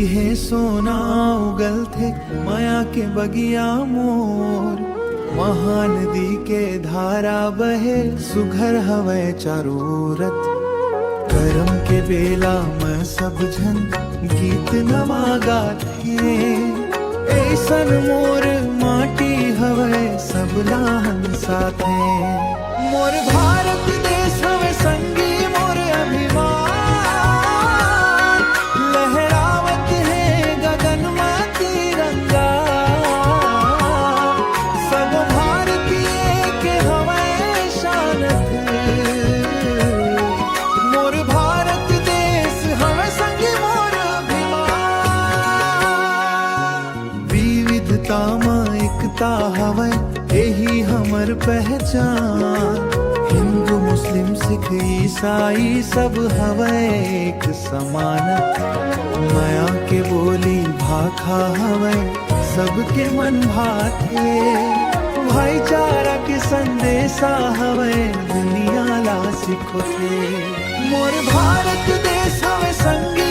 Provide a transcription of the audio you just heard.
है सोना उगल थे माया के बगिया मोर, महानदी के धारा बहे सुघर हवे चारोरत। करम के बेला में सब जन गीत नवा गाथे, ऐसन मोर माटी हवे सबला हम साथे। मोर भारत देश हवे संगी मोर अभिमान, एकता हवे यही हमर पहचान। हिंदू मुस्लिम सिख ईसाई सब हवे एक समान। माया के बोली भाखा हवे सबके मन भाथे, भाईचारा के संदेशा हवे दुनिया ला सिखोथे। मोर भारत देश हवे संगी